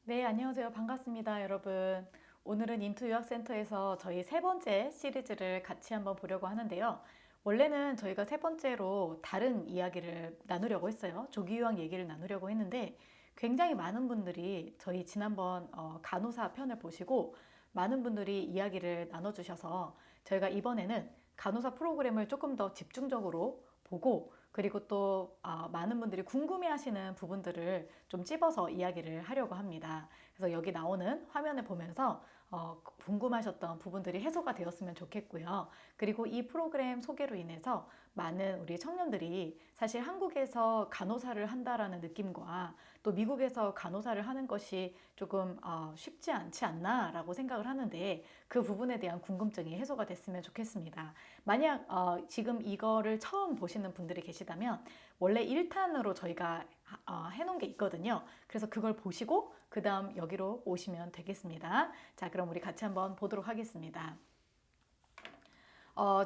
네, 안녕하세요. 반갑습니다, 여러분. 오늘은 인투 유학센터에서 저희 세 번째 시리즈를 같이 한번 보려고 하는데요. 원래는 저희가 세 번째로 다른 이야기를 나누려고 했어요. 조기 유학 얘기를 나누려고 했는데 굉장히 많은 분들이 저희 지난번 간호사 편을 보시고 많은 분들이 이야기를 나눠주셔서 저희가 이번에는 간호사 프로그램을 조금 더 집중적으로 보고 그리고 또 많은 분들이 궁금해하시는 부분들을 좀 찝어서 이야기를 하려고 합니다. 그래서 여기 나오는 화면을 보면서 궁금하셨던 부분들이 해소가 되었으면 좋겠고요. 그리고 이 프로그램 소개로 인해서 많은 우리 청년들이 사실 한국에서 간호사를 한다라는 느낌과 또 미국에서 간호사를 하는 것이 조금 쉽지 않지 않나라고 생각을 하는데 그 부분에 대한 궁금증이 해소가 됐으면 좋겠습니다. 만약 지금 이거를 처음 보시는 분들이 계시다면 원래 1탄으로 저희가 해놓은 게 있거든요. 그래서 그걸 보시고 그 다음 여기로 오시면 되겠습니다. 자, 그럼 우리 같이 한번 보도록 하겠습니다.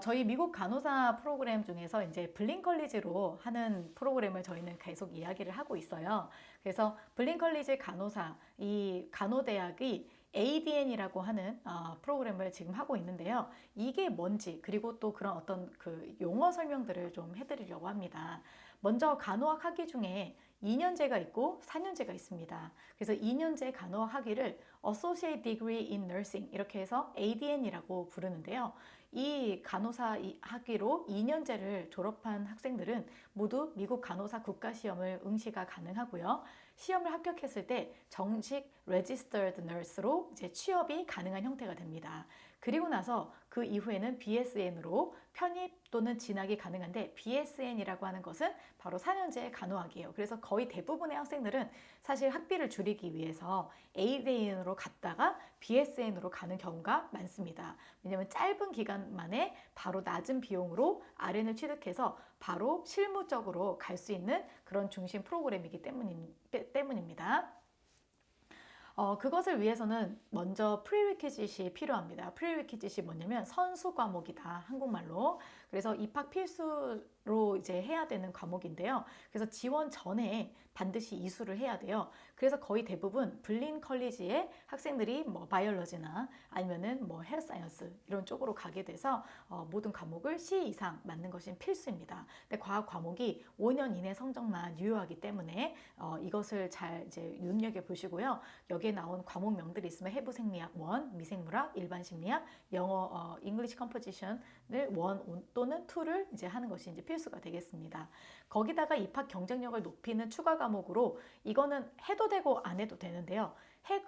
저희 미국 간호사 프로그램 중에서 이제 블린 컬리지로 하는 프로그램을 저희는 계속 이야기를 하고 있어요. 그래서 블린 컬리지 간호사, 이 간호대학이 ADN이라고 하는 프로그램을 지금 하고 있는데요. 이게 뭔지 그리고 또 그런 어떤 그 용어 설명들을 좀 해드리려고 합니다. 먼저 간호학 학위 중에 2년제가 있고 4년제가 있습니다. 그래서 2년제 간호학 학위를 Associate Degree in Nursing 이렇게 해서 ADN이라고 부르는데요. 이 간호사 학위로 2년제를 졸업한 학생들은 모두 미국 간호사 국가시험을 응시가 가능하고요. 시험을 합격했을 때 정식 Registered Nurse로 이제 취업이 가능한 형태가 됩니다. 그리고 나서 그 이후에는 BSN으로 편입 또는 진학이 가능한데 BSN이라고 하는 것은 바로 4년제 간호학이에요. 그래서 거의 대부분의 학생들은 사실 학비를 줄이기 위해서 ADN으로 갔다가 BSN으로 가는 경우가 많습니다. 왜냐하면 짧은 기간 만에 바로 낮은 비용으로 RN을 취득해서 바로 실무적으로 갈 수 있는 그런 중심 프로그램이기 때문입니다. 그것을 위해서는 먼저 프리리퀴짓이 필요합니다. 프리리퀴짓이 뭐냐면 선수 과목이다. 한국말로. 그래서 입학 필수로 이제 해야 되는 과목인데요. 그래서 지원 전에 반드시 이수를 해야 돼요. 그래서 거의 대부분 블린 컬리지의 학생들이 뭐 바이올로지나 아니면은 뭐 헬스사이언스 이런 쪽으로 가게 돼서 모든 과목을 C 이상 맞는 것이 필수입니다. 근데 과학 과목이 5년 이내 성적만 유효하기 때문에 이것을 잘 이제 눈여겨 보시고요. 여기에 나온 과목명들이 있으면 해부 생리학 1, 미생물학, 일반 심리학, 영어 잉글리시 컴포지션을 1 또는 2를 이제 하는 것이 이제 필수가 되겠습니다. 거기다가 입학 경쟁력을 높이는 추가 과목으로 이거는 해도 되고 안 해도 되는데요.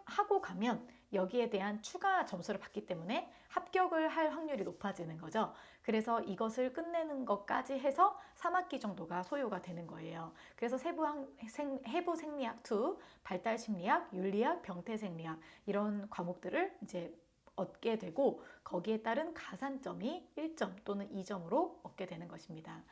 하고 가면 여기에 대한 추가 점수를 받기 때문에 합격을 할 확률이 높아지는 거죠. 그래서 이것을 끝내는 것까지 해서 3학기 정도가 소요가 되는 거예요. 그래서 해부 생리학 2, 발달 심리학, 윤리학, 병태 생리학 이런 과목들을 이제 얻게 되고 거기에 따른 가산점이 1점 또는 2점으로 얻게 되는 것입니다.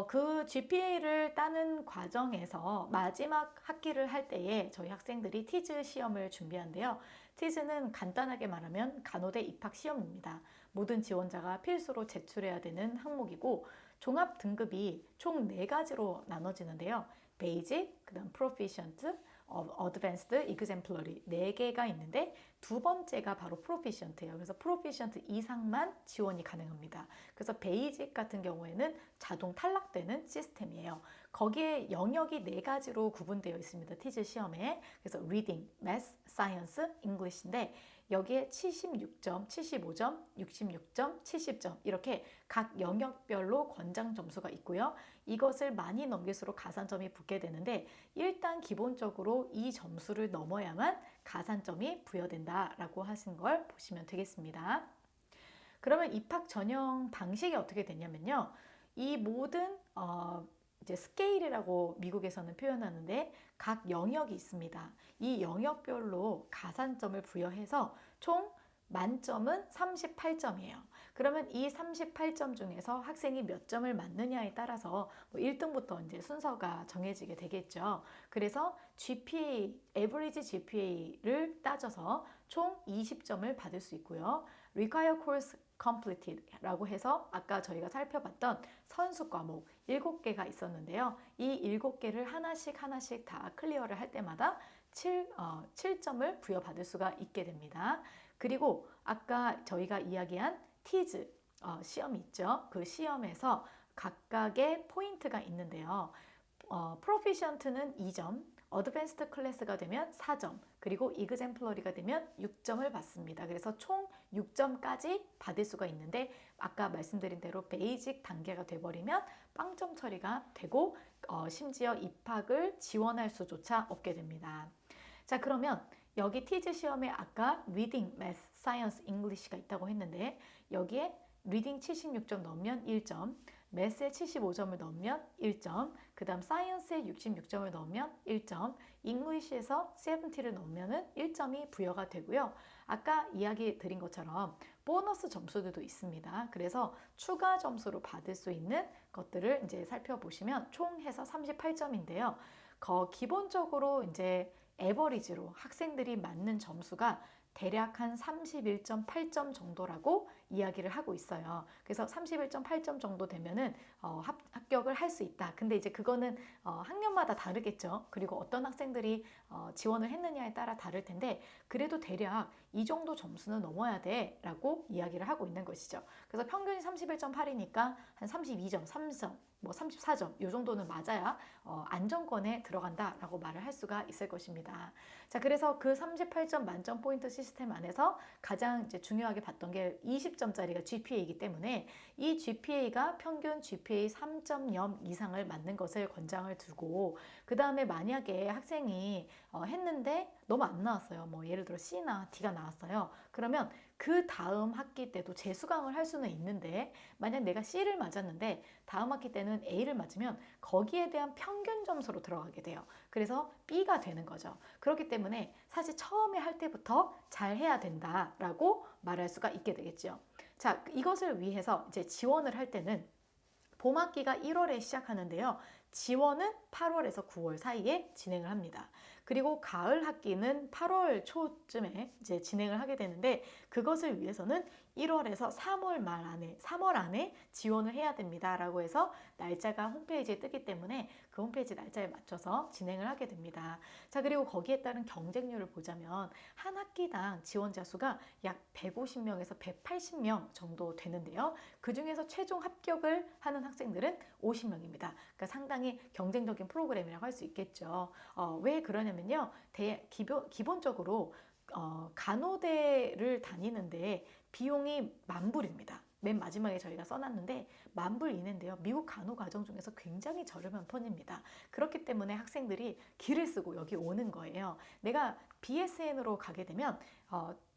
그 GPA를 따는 과정에서 마지막 학기를 할 때에 저희 학생들이 티즈 시험을 준비한대요. 티즈는 간단하게 말하면 간호대 입학 시험입니다. 모든 지원자가 필수로 제출해야 되는 항목이고 종합 등급이 총 4가지로 나눠지는데요. 베이직, 그다음 프로피션트, 어드밴스드, exemplary 4개가 있는데 두 번째가 바로 프로피션트예요. 그래서 프로피션트 이상만 지원이 가능합니다. 그래서 베이직 같은 경우에는 자동 탈락되는 시스템이에요. 거기에 영역이 4가지로 구분되어 있습니다. 티즈 시험에. 그래서 reading, math, science, english인데 여기에 76점, 75점, 66점, 70점 이렇게 각 영역별로 권장 점수가 있고요. 이것을 많이 넘길수록 가산점이 붙게 되는데 일단 기본적으로 이 점수를 넘어야만 가산점이 부여된다라고 하신 걸 보시면 되겠습니다. 그러면 입학 전형 방식이 어떻게 되냐면요. 이 모든 이제 스케일이라고 미국에서는 표현하는데 각 영역이 있습니다. 이 영역별로 가산점을 부여해서 총 만점은 38점이에요. 그러면 이 38점 중에서 학생이 몇 점을 맞느냐에 따라서 뭐 1등부터 이제 순서가 정해지게 되겠죠. 그래서 GPA, average GPA를 따져서 총 20점을 받을 수 있고요. Require course completed라고 해서 아까 저희가 살펴봤던 선수 과목 7개가 있었는데요. 이 7개를 하나씩 다 클리어를 할 때마다 7점을 부여받을 수가 있게 됩니다. 그리고 아까 저희가 이야기한 티즈 시험이 있죠. 그 시험에서 각각의 포인트가 있는데요. 프로피션트는 2점, 어드밴스드 클래스가 되면 4점, 그리고 이그젬플러리가 되면 6점을 받습니다. 그래서 총 6점까지 받을 수가 있는데 아까 말씀드린 대로 베이직 단계가 돼버리면 빵점 처리가 되고 심지어 입학을 지원할 수조차 없게 됩니다. 자, 그러면 여기 티즈 시험에 아까 리딩, 매스, 사이언스, 잉글리시가 있다고 했는데 여기에 리딩 76점 넣으면 1점, 매스에 75점을 넣으면 1점, 그 다음 사이언스에 66점을 넣으면 1점, 잉글리시에서 70를 넣으면 1점이 부여가 되고요. 아까 이야기 드린 것처럼 보너스 점수들도 있습니다. 그래서 추가 점수로 받을 수 있는 것들을 이제 살펴보시면 총 해서 38점인데요. 기본적으로 이제 에버리지로 학생들이 맞는 점수가 대략 한 31.8점 정도라고 이야기를 하고 있어요. 그래서 31.8점 정도 되면은 합격을 할 수 있다. 근데 이제 그거는 학년마다 다르겠죠. 그리고 어떤 학생들이 지원을 했느냐에 따라 다를 텐데 그래도 대략 이 정도 점수는 넘어야 돼 라고 이야기를 하고 있는 것이죠. 그래서 평균이 31.8이니까 한 32점, 3점, 뭐 34점 이 정도는 맞아야 안정권에 들어간다라고 말을 할 수가 있을 것입니다. 자, 그래서 그 38점 만점 포인트 시스템 안에서 가장 이제 중요하게 봤던 게 20점짜리가 GPA이기 때문에 이 GPA가 평균 GPA 3.0 이상을 맞는 것을 권장을 두고 그 다음에 만약에 학생이 했는데 너무 안 나왔어요. 뭐 예를 들어 C나 D가 나왔어요. 그러면 그 다음 학기 때도 재수강을 할 수는 있는데 만약 내가 C를 맞았는데 다음 학기 때는 A를 맞으면 거기에 대한 평균 점수로 들어가게 돼요. 그래서 B가 되는 거죠. 그렇기 때문에 사실 처음에 할 때부터 잘 해야 된다라고 말할 수가 있게 되겠죠. 자, 이것을 위해서 이제 지원을 할 때는 봄학기가 1월에 시작하는데요. 지원은 8월에서 9월 사이에 진행을 합니다. 그리고 가을 학기는 8월 초쯤에 이제 진행을 하게 되는데 그것을 위해서는 1월에서 3월 안에 지원을 해야 됩니다라고 해서 날짜가 홈페이지에 뜨기 때문에 그 홈페이지 날짜에 맞춰서 진행을 하게 됩니다. 자, 그리고 거기에 따른 경쟁률을 보자면 한 학기당 지원자 수가 약 150명에서 180명 정도 되는데요. 그 중에서 최종 합격을 하는 학생들은 50명입니다. 그러니까 상당히 경쟁적인 프로그램이라고 할 수 있겠죠. 왜 그러냐면요. 기본적으로 간호대를 다니는데 비용이 10,000불입니다. 맨 마지막에 저희가 써놨는데 10,000불 이내인데요. 미국 간호 과정 중에서 굉장히 저렴한 편입니다. 그렇기 때문에 학생들이 길을 쓰고 여기 오는 거예요. 내가 BSN으로 가게 되면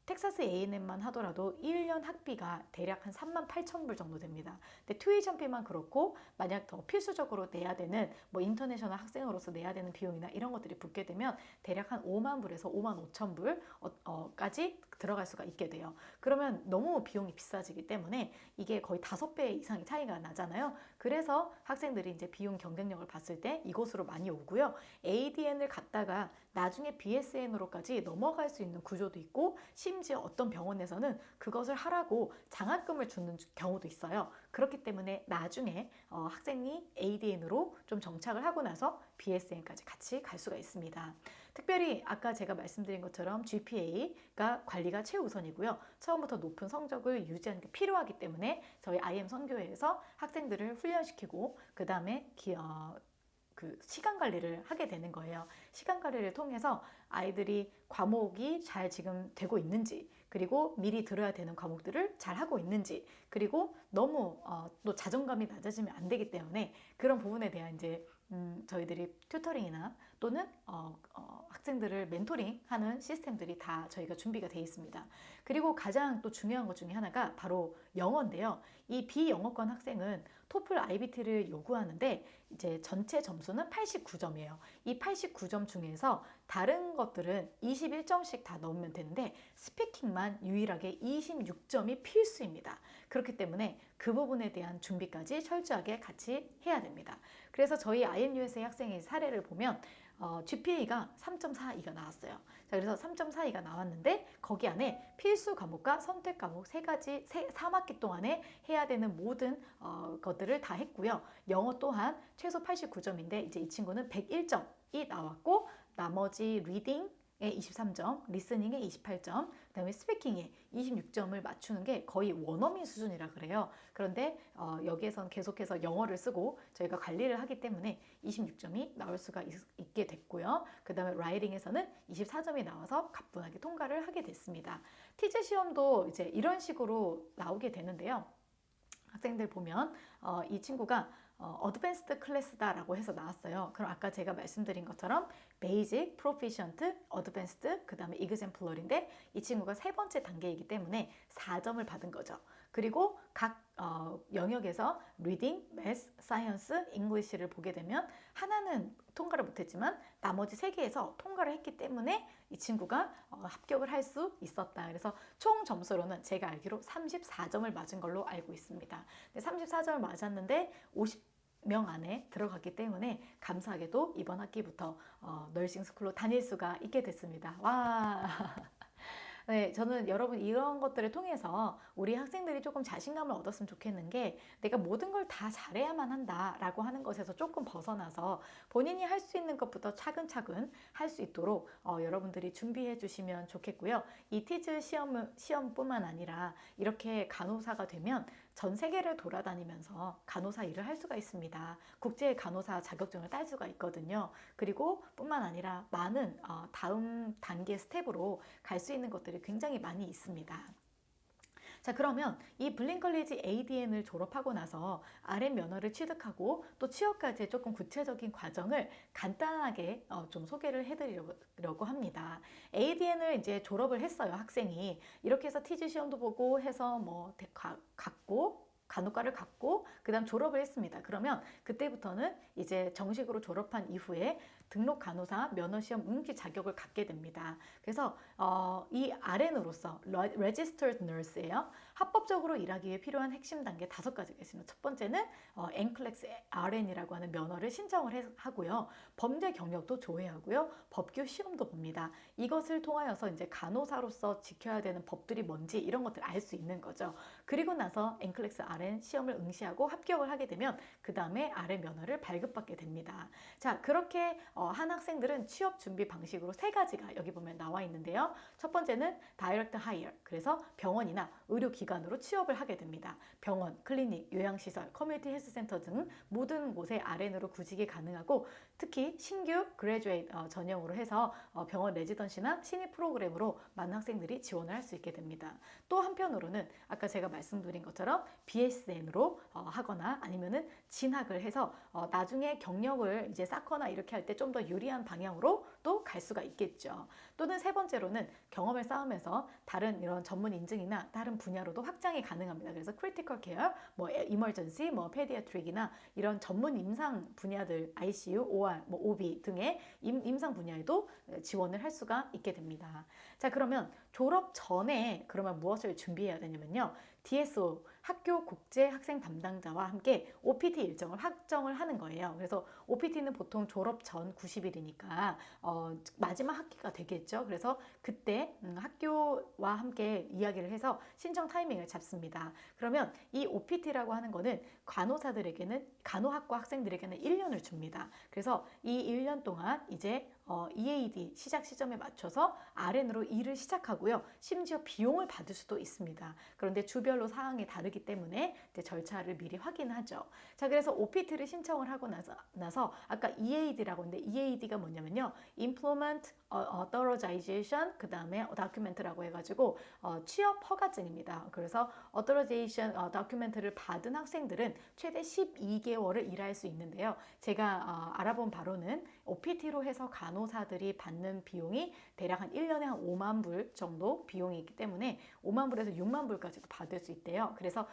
텍사스 A&M만 하더라도 1년 학비가 대략 한 38,000불 정도 됩니다. 근데 튜이션비만 그렇고 만약 더 필수적으로 내야 되는 뭐 인터내셔널 학생으로서 내야 되는 비용이나 이런 것들이 붙게 되면 대략 한 50,000불에서 55,000불까지 들어갈 수가 있게 돼요. 그러면 너무 비용이 비싸지기 때문에 이게 거의 5배 이상의 차이가 나잖아요. 그래서 학생들이 이제 비용 경쟁력을 봤을 때 이곳으로 많이 오고요. ADN을 갔다가 나중에 BSN으로까지 넘어갈 수 있는 구조도 있고 심지어 어떤 병원에서는 그것을 하라고 장학금을 주는 경우도 있어요. 그렇기 때문에 나중에 학생이 ADN으로 좀 정착을 하고 나서 BSN까지 같이 갈 수가 있습니다. 특별히 아까 제가 말씀드린 것처럼 GPA가 관리가 최우선이고요. 처음부터 높은 성적을 유지하는 게 필요하기 때문에 저희 IM 선교회에서 학생들을 훈련시키고 그 다음에 그 시간 관리를 하게 되는 거예요. 시간 관리를 통해서 아이들이 과목이 잘 지금 되고 있는지 그리고 미리 들어야 되는 과목들을 잘 하고 있는지 그리고 너무 또 자존감이 낮아지면 안 되기 때문에 그런 부분에 대한 이제 저희들이 튜터링이나 또는 학생들을 멘토링하는 시스템들이 다 저희가 준비가 되어 있습니다. 그리고 가장 또 중요한 것 중에 하나가 바로 영어인데요. 이 비영어권 학생은 토플 IBT를 요구하는데 이제 전체 점수는 89점이에요. 이 89점 중에서 다른 것들은 21점씩 다 넣으면 되는데 스피킹만 유일하게 26점이 필수입니다. 그렇기 때문에 그 부분에 대한 준비까지 철저하게 같이 해야 됩니다. 그래서 저희 IMUSA 학생의 사례를 보면 GPA가 3.42가 나왔어요. 자, 그래서 3.42가 나왔는데 거기 안에 필수 과목과 선택 과목 3학기 동안에 해야 되는 모든 것들을 다 했고요. 영어 또한 최소 89점인데 이제 이 친구는 101점이 나왔고 나머지 리딩 에 23점, 리스닝에 28점, 그다음에 스피킹에 26점을 맞추는 게 거의 원어민 수준이라 그래요. 그런데 여기에선 계속해서 영어를 쓰고 저희가 관리를 하기 때문에 26점이 나올 수가 있게 됐고요. 그다음에 라이팅에서는 24점이 나와서 가뿐하게 통과를 하게 됐습니다. 티즈 시험도 이제 이런 식으로 나오게 되는데요. 학생들 보면 이 친구가 어드밴스드 클래스다라고 해서 나왔어요. 그럼 아까 제가 말씀드린 것처럼 베이직, 프로피션트, 어드밴스드, 그 다음에 이그젬플러리인데 이 친구가 세 번째 단계이기 때문에 4점을 받은 거죠. 그리고 각 영역에서 리딩, 매스, 사이언스, 잉글리시를 보게 되면 하나는 통과를 못했지만 나머지 세 개에서 통과를 했기 때문에 이 친구가 합격을 할 수 있었다. 그래서 총 점수로는 제가 알기로 34점을 맞은 걸로 알고 있습니다. 34점을 맞았는데 50명 안에 들어갔기 때문에 감사하게도 이번 학기부터 널싱 스쿨로 다닐 수가 있게 됐습니다. 와. 네, 저는 여러분 이런 것들을 통해서 우리 학생들이 조금 자신감을 얻었으면 좋겠는 게 내가 모든 걸 다 잘해야만 한다라고 하는 것에서 조금 벗어나서 본인이 할 수 있는 것부터 차근차근 할 수 있도록 여러분들이 준비해 주시면 좋겠고요. 이 티즈 시험뿐만 아니라 이렇게 간호사가 되면 전 세계를 돌아다니면서 간호사 일을 할 수가 있습니다. 국제 간호사 자격증을 딸 수가 있거든요. 그리고 뿐만 아니라 많은 다음 단계 스텝으로 갈 수 있는 것들이 굉장히 많이 있습니다. 자, 그러면 이 블링컬리지 ADN을 졸업하고 나서 RM 면허를 취득하고 또 취업까지의 조금 구체적인 과정을 간단하게 좀 소개를 해드리려고 합니다. ADN을 이제 졸업을 했어요, 학생이. 이렇게 해서 티즈 시험도 보고 해서 뭐 갔고 간호과를 갔고 그다음 졸업을 했습니다. 그러면 그때부터는 이제 정식으로 졸업한 이후에 등록 간호사 면허 시험 응시 자격을 갖게 됩니다. 그래서 이 RN으로서 Registered Nurse예요. 합법적으로 일하기 위해 필요한 핵심 단계 5가지가 있습니다. 첫 번째는 NCLEX RN이라고 하는 면허를 신청을 하고요. 범죄 경력도 조회하고요. 법규 시험도 봅니다. 이것을 통하여서 이제 간호사로서 지켜야 되는 법들이 뭔지 이런 것들 알 수 있는 거죠. 그리고 나서 NCLEX RN 시험을 응시하고 합격을 하게 되면 그 다음에 RN 면허를 발급받게 됩니다. 자, 그렇게 한 학생들은 취업 준비 방식으로 3가지가 여기 보면 나와 있는데요. 첫 번째는 다이렉트 하이어, 그래서 병원이나 의료기관으로 취업을 하게 됩니다. 병원, 클리닉, 요양시설, 커뮤니티 헬스센터 등 모든 곳에 RN으로 구직이 가능하고 특히 신규 그레주에이트 전형으로 해서 병원 레지던시나 신입 프로그램으로 많은 학생들이 지원을 할 수 있게 됩니다. 또 한편으로는 아까 제가 말씀드린 것처럼 BSN으로 하거나 아니면은 진학을 해서 나중에 경력을 이제 쌓거나 이렇게 할 때 좀 더 유리한 방향으로 또 갈 수가 있겠죠. 또는 세 번째로는 경험을 쌓으면서 다른 이런 전문 인증이나 다른 분야로도 확장이 가능합니다. 그래서 크리티컬 케어, 뭐 이머전시, 뭐 페디아트릭이나 이런 전문 임상 분야들 ICU, OR, 뭐 OB 등의 임상 분야에도 지원을 할 수가 있게 됩니다. 자, 그러면 졸업 전에 그러면 무엇을 준비해야 되냐면요. DSO, 학교 국제 학생 담당자와 함께 OPT 일정을 확정을 하는 거예요. 그래서 OPT는 보통 졸업 전 90일이니까 마지막 학기가 되겠죠. 그래서 그때 학교와 함께 이야기를 해서 신청 타이밍을 잡습니다. 그러면 이 OPT라고 하는 거는 간호사들에게는 간호학과 학생들에게는 1년을 줍니다. 그래서 이 1년 동안 이제 EAD 시작 시점에 맞춰서 RN으로 일을 시작하고요. 심지어 비용을 받을 수도 있습니다. 그런데 주별로 사항이 다르기 때문에 이제 절차를 미리 확인하죠. 자, 그래서 OPT를 신청을 하고 나서 아까 EAD라고 했는데 EAD가 뭐냐면요. Employment Authorization 그 다음에 Document라고 해가지고 취업 허가증입니다. 그래서 Authorization Document를 받은 학생들은 최대 12개월을 일할 수 있는데요. 제가 알아본 바로는 OPT로 해서 간호사들이 받는 비용이 대략 한 1년에 한 5만 불 정도 비용이 있기 때문에 5만 불에서 6만 불까지도 받을 수 있대요. 그래서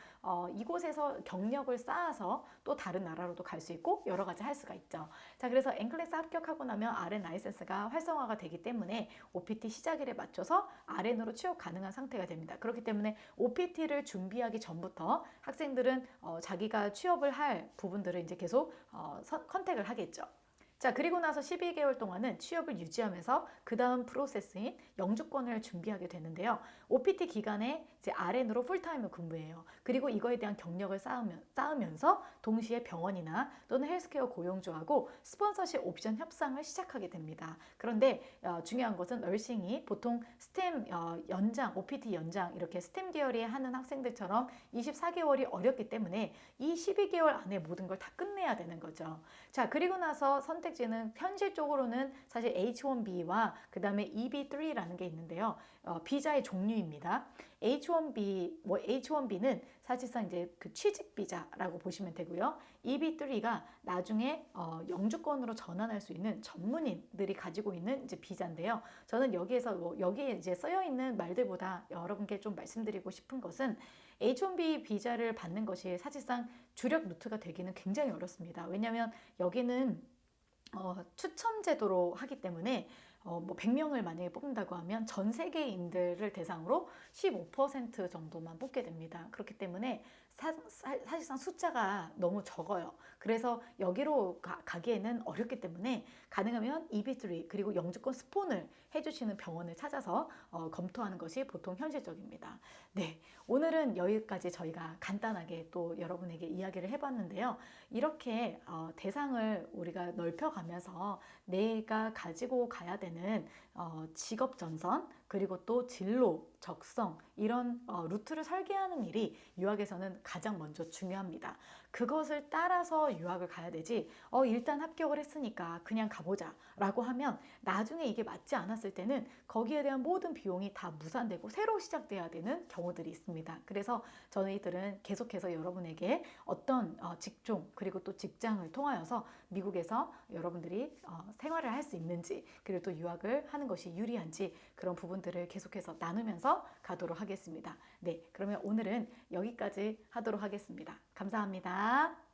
이곳에서 경력을 쌓아서 또 다른 나라로도 갈 수 있고 여러 가지 할 수가 있죠. 자, 그래서 NCLEX 합격하고 나면 RN 라이센스가 활성화가 되기 때문에 OPT 시작일에 맞춰서 RN으로 취업 가능한 상태가 됩니다. 그렇기 때문에 OPT를 준비하기 전부터 학생들은 자기가 취업을 할 부분들을 이제 계속 컨택을 하겠죠. 자, 그리고 나서 12개월 동안은 취업을 유지하면서 그 다음 프로세스인 영주권을 준비하게 되는데요. OPT 기간에 이제 RN으로 풀타임을 근무해요. 그리고 이거에 대한 경력을 쌓으면서 동시에 병원이나 또는 헬스케어 고용주하고 스폰서십 옵션 협상을 시작하게 됩니다. 그런데 중요한 것은 널싱이 보통 스템 연장, OPT 연장 이렇게 스템 계열이 하는 학생들처럼 24개월이 어렵기 때문에 이 12개월 안에 모든 걸 다 끝내야 되는 거죠. 자, 그리고 나서 선택지는 현실적으로는 사실 H1B와 그 다음에 EB3라는 게 있는데요. 비자의 종류입니다. H1B는 사실상 이제 그 취직 비자라고 보시면 되고요. EB3가 나중에 영주권으로 전환할 수 있는 전문인들이 가지고 있는 이제 비자인데요. 저는 여기에서 여기에 이제 쓰여 있는 말들보다 여러분께 좀 말씀드리고 싶은 것은 H1B 비자를 받는 것이 사실상 주력 루트가 되기는 굉장히 어렵습니다. 왜냐하면 여기는 추첨 제도로 하기 때문에 뭐 100명을 만약에 뽑는다고 하면 전 세계인들을 대상으로 15% 정도만 뽑게 됩니다. 그렇기 때문에 사실상 숫자가 너무 적어요. 그래서 여기로 가기에는 어렵기 때문에 가능하면 EB3 그리고 영주권 스폰을 해주시는 병원을 찾아서 검토하는 것이 보통 현실적입니다. 네, 오늘은 여기까지 저희가 간단하게 또 여러분에게 이야기를 해봤는데요. 이렇게 대상을 우리가 넓혀가면서 내가 가지고 가야 되는 직업 전선 그리고 또 진로, 적성 이런 루트를 설계하는 일이 유학에서는 가장 먼저 중요합니다. 그것을 따라서 유학을 가야 되지 일단 합격을 했으니까 그냥 가보자 라고 하면 나중에 이게 맞지 않았을 때는 거기에 대한 모든 비용이 다 무산되고 새로 시작돼야 되는 경우들이 있습니다. 그래서 저희들은 계속해서 여러분에게 어떤 직종 그리고 또 직장을 통하여서 미국에서 여러분들이 생활을 할 수 있는지 그리고 또 유학을 하는 것이 유리한지 그런 부분들을 계속해서 나누면서 가도록 하겠습니다. 네, 그러면 오늘은 여기까지 하도록 하겠습니다. 감사합니다.